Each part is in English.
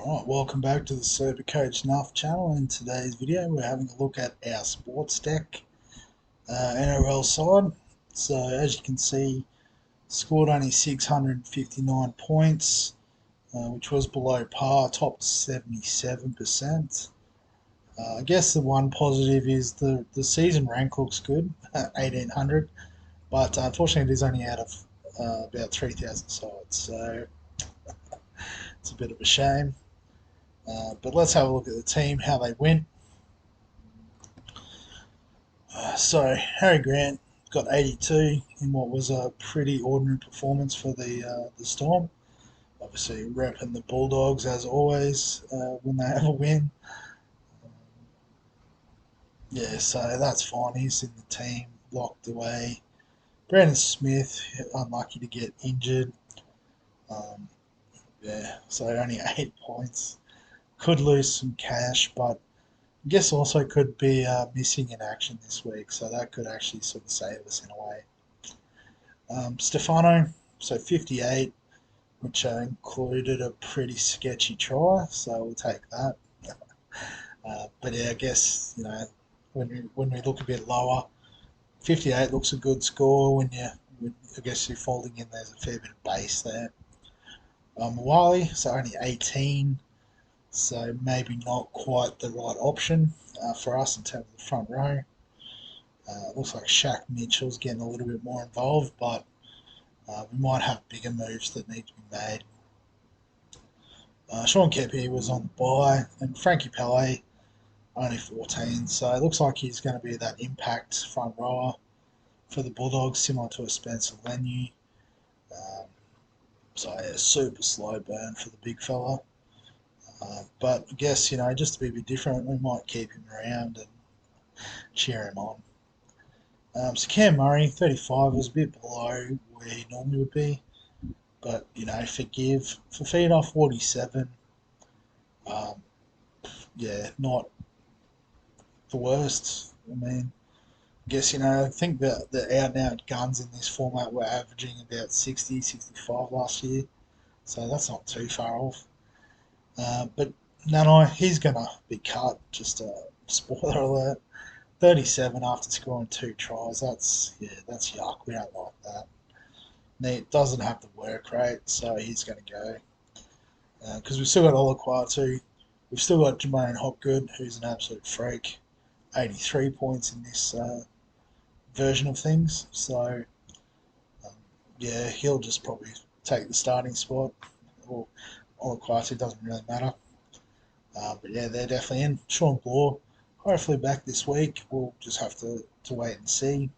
Alright, welcome back to the Supercoach Nuff channel. In today's video we're having a look at our Sportsdeck NRL side. So as you can see, scored only 659 points, which was below par, topped 77%. I guess the one positive is the season rank looks good at 1800, but unfortunately it is only out of about 3,000 sides, so it's a bit of a shame. But let's have a look at the team, how they went. So Harry Grant got 82 in what was a pretty ordinary performance for the Storm. Obviously repping the Bulldogs as always when they have a win. Yeah, so that's fine. He's in the team, locked away. Brandon Smith, unlucky to get injured. Um, yeah, so only 8 points. Could lose some cash, but I guess also could be missing in action this week, so that could actually sort of save us in a way. Stefano, so 58, which included a pretty sketchy try, so we'll take that. But yeah, I guess when we look a bit lower, 58 looks a good score. I guess you're folding in, there's a fair bit of base there. Wally, so only 18, so maybe not quite the right option for us in terms of the front row. Looks like Shaq Mitchell's getting a little bit more involved, but we might have bigger moves that need to be made. Sean Kepi was on the bye, and Frankie Pele only 14, so it looks like he's going to be that impact front rower for the Bulldogs, similar to a Spencer Lenu. So yeah, super slow burn for the big fella. But I guess, just to be a bit different, we might keep him around and cheer him on. So Cam Murray, 35, was a bit below where he normally would be. But, forgive. Fafita, 47. Yeah, not the worst. I mean, I guess, I think that the out-and-out guns in this format were averaging about 60, 65 last year. So that's not too far off. But Nanai, he's going to be cut. Just a spoiler alert. 37 after scoring 2 tries. That's yuck. We don't like that. He doesn't have the work rate, so he's going to go. Because we've still got Olaquatu. We've still got Jermaine Hopgood, who's an absolute freak. 83 points in this version of things. So, yeah, he'll just probably take the starting spot. Or Olaquatu, doesn't really matter. But yeah, they're definitely in. Sean Bloor, hopefully back this week. We'll just have to wait and see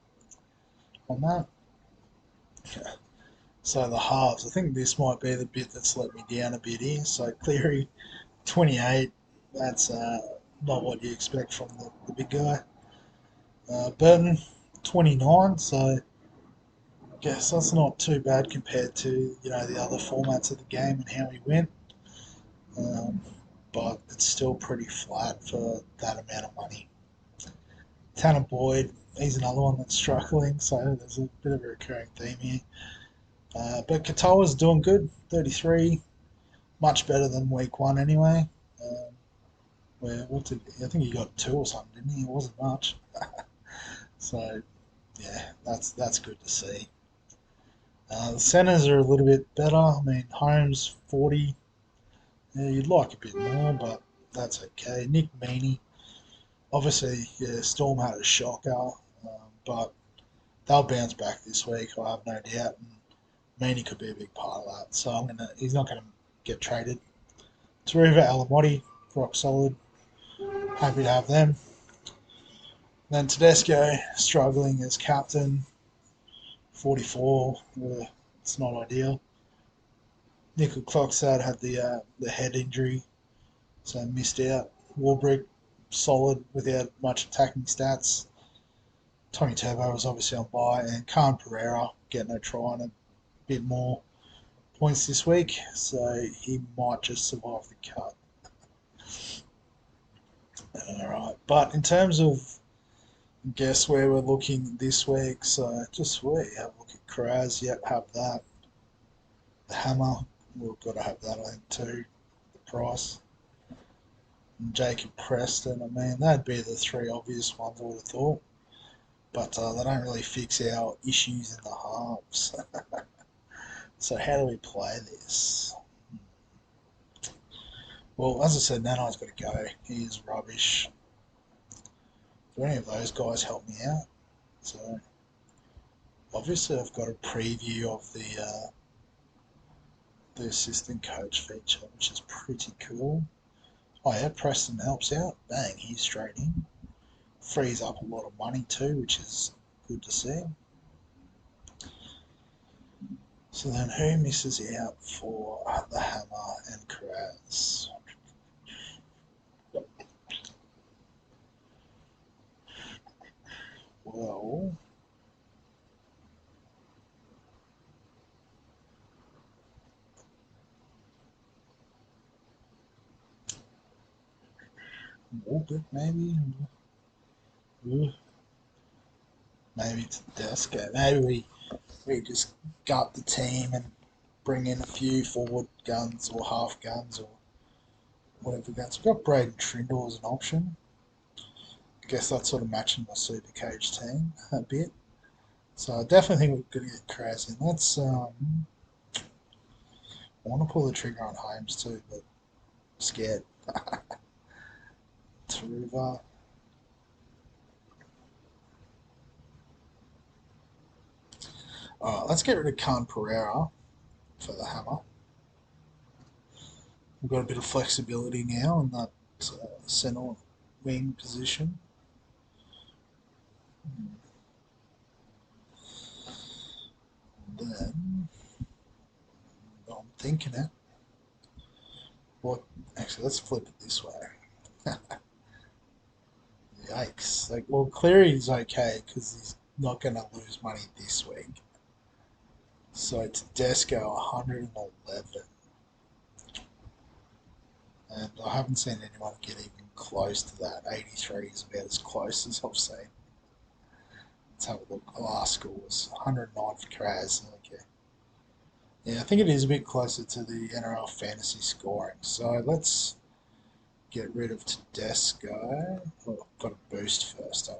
on that. So the halves, I think this might be the bit that's let me down a bit here. So Cleary, 28. That's not what you expect from the big guy. Burton, 29. So I guess that's not too bad compared to the other formats of the game and how he went. But it's still pretty flat for that amount of money. Tanner Boyd, he's another one that's struggling, so there's a bit of a recurring theme here. But Katoa's doing good, 33, much better than week 1 anyway. I think he got 2 or something, didn't he? It wasn't much. So yeah, that's good to see. The centres are a little bit better. I mean, Holmes 40. Yeah, you'd like a bit more, but that's okay. Nick Meaney, obviously, yeah, Storm had a shocker, but they'll bounce back this week, I have no doubt. And Meaney could be a big part of that, so he's not going to get traded. Taruva Alamotti, rock solid. Happy to have them. Then Tedesco struggling as captain, 44. It's not ideal. Nickel Clocksad had the head injury, so missed out. Warbrick, solid without much attacking stats. Tommy Turbo was obviously on bye, and Khan Pereira getting a try and a bit more points this week, so he might just survive the cut. Alright, but in terms of guess where we're looking this week, so just wait, have a look at Kraz, yep, have that. The Hammer, we've got to have that, I think, too. Price and Jacob Preston. I mean, that'd be the three obvious ones I would have thought. But they don't really fix our issues in the halves. So how do we play this? Well, as I said, Nanai's got to go. He is rubbish. Do any of those guys help me out? So obviously I've got a preview of the assistant coach feature, which is pretty cool. Oh yeah, Preston helps out. Bang, he's straight in. Frees up a lot of money too, which is good to see. So then who misses out for the Hammer and Karaz? Well, Walbert maybe? Maybe it's Desco. Maybe we just gut the team and bring in a few forward guns or half guns or whatever guns. We've got Braden Trindle as an option. I guess that's sort of matching my Super Cage team a bit. So I definitely think we're going to get Kraz in. I want to pull the trigger on Holmes too, but I'm scared. Taruva. Alright, let's get rid of Khan Pereira for the Hammer. We've got a bit of flexibility now in that centre wing position. Then, I'm thinking it. What? Actually, let's flip it this way. Yikes. Like, well, Cleary's okay because he's not going to lose money this week. So Tedesco 111. And I haven't seen anyone get even close to that. 83 is about as close as I've seen. Let's have a look. The last score was 109 for Kraz. Okay. Yeah, I think it is a bit closer to the NRL fantasy scoring. So let's get rid of Tedesco. Well, got to boost first, don't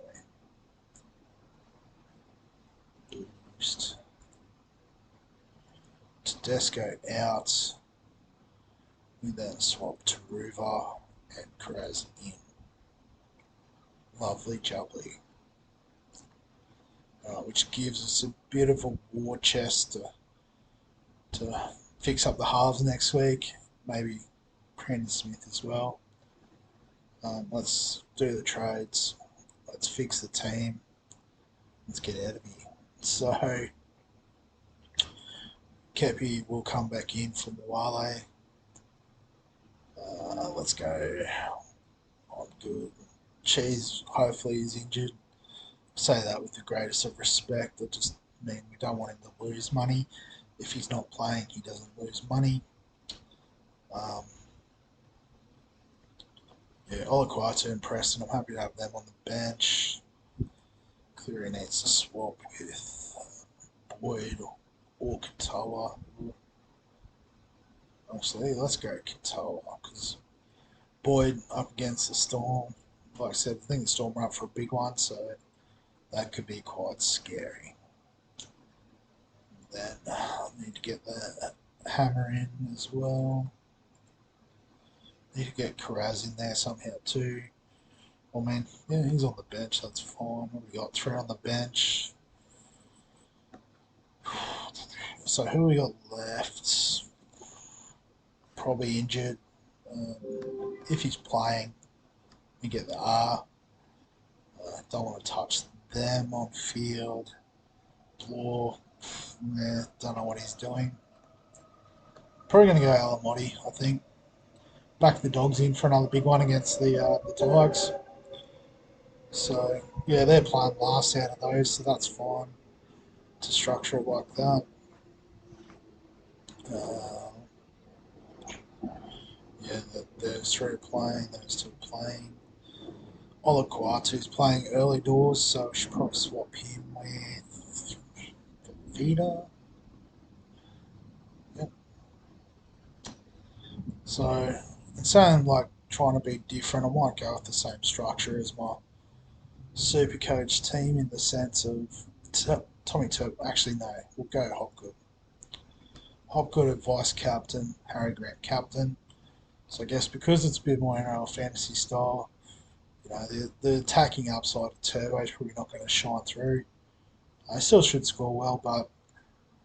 we? Boost. Tedesco out. We then swap to Ruva and Kraz in. Lovely jubbly. Which gives us a bit of a war chest to fix up the halves next week. Maybe Brandon Smith as well. Let's do the trades. Let's fix the team. Let's get out of here. So, Kepi will come back in for Mwale. Let's go. I'm good. Cheese hopefully is injured. Say that with the greatest of respect. I just mean we don't want him to lose money. If he's not playing, he doesn't lose money. Yeah, Olaquatu and Preston, I'm happy to have them on the bench. Cleary needs to swap with Boyd or Katoa. Actually, let's go Katoa because Boyd up against the Storm. Like I said, I think the Storm are up for a big one, so that could be quite scary. Then I need to get the Hammer in as well. Need to get Karaz in there somehow too. Well, man, yeah, he's on the bench. That's fine. What we got? 3 on the bench. So who we got left? Probably injured. If he's playing, we get the R. Don't want to touch them on field. Bloor, don't know what he's doing. Probably going to go Alamotti, I think. Back the Dogs in for another big one against the Dogs. So, yeah, they're playing last out of those, so that's fine to structure it like that. Yeah, those 3 are playing, those 2 are playing. Olaquatu's playing early doors, so we should probably swap him with Vida. Yep. So instead of like trying to be different, I might go with the same structure as my super coach team in the sense of Tommy Turp. Actually, no, we'll go Hopgood. Hopgood at vice captain, Harry Grant captain. So I guess because it's a bit more NRL fantasy style, the attacking upside of Turbo is probably not going to shine through. I still should score well, but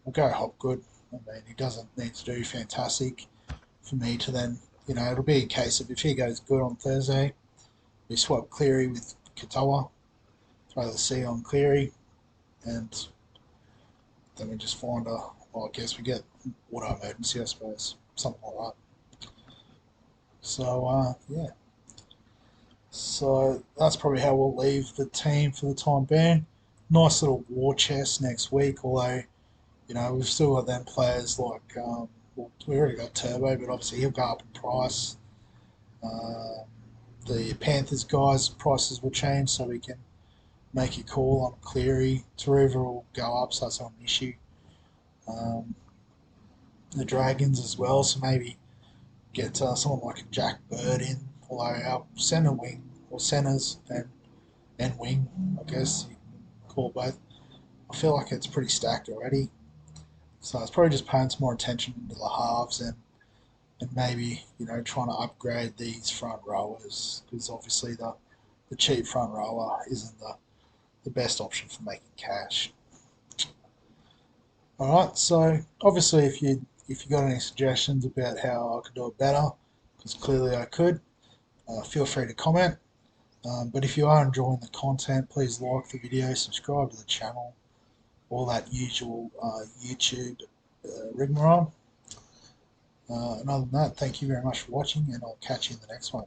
we'll go Hopgood. I mean, he doesn't need to do fantastic for me to then, it'll be a case of if he goes good on Thursday, we swap Cleary with Katoa, throw the C on Cleary, and then we just find well, I guess we get auto emergency, I suppose, something like that. So, yeah. So that's probably how we'll leave the team for the time being. Nice little war chest next week, although, we've still got them players like, well, we already got Turbo, but obviously he'll go up in price. Um, the Panthers guys' prices will change, so we can make a call on Cleary. Taruva will go up, so that's not an issue. Um, the Dragons as well, so maybe get someone like a Jack Bird in, although our centre wing, or centres and wing, I guess you can call both. I feel like it's pretty stacked already, so it's probably just paying some more attention to the halves and maybe trying to upgrade these front rowers because obviously the cheap front rower isn't the best option for making cash. All right, so obviously if you got any suggestions about how I could do it better, because clearly I could, feel free to comment. But if you are enjoying the content, please like the video, subscribe to the channel, all that usual YouTube rigmarole. And other than that, thank you very much for watching, and I'll catch you in the next one.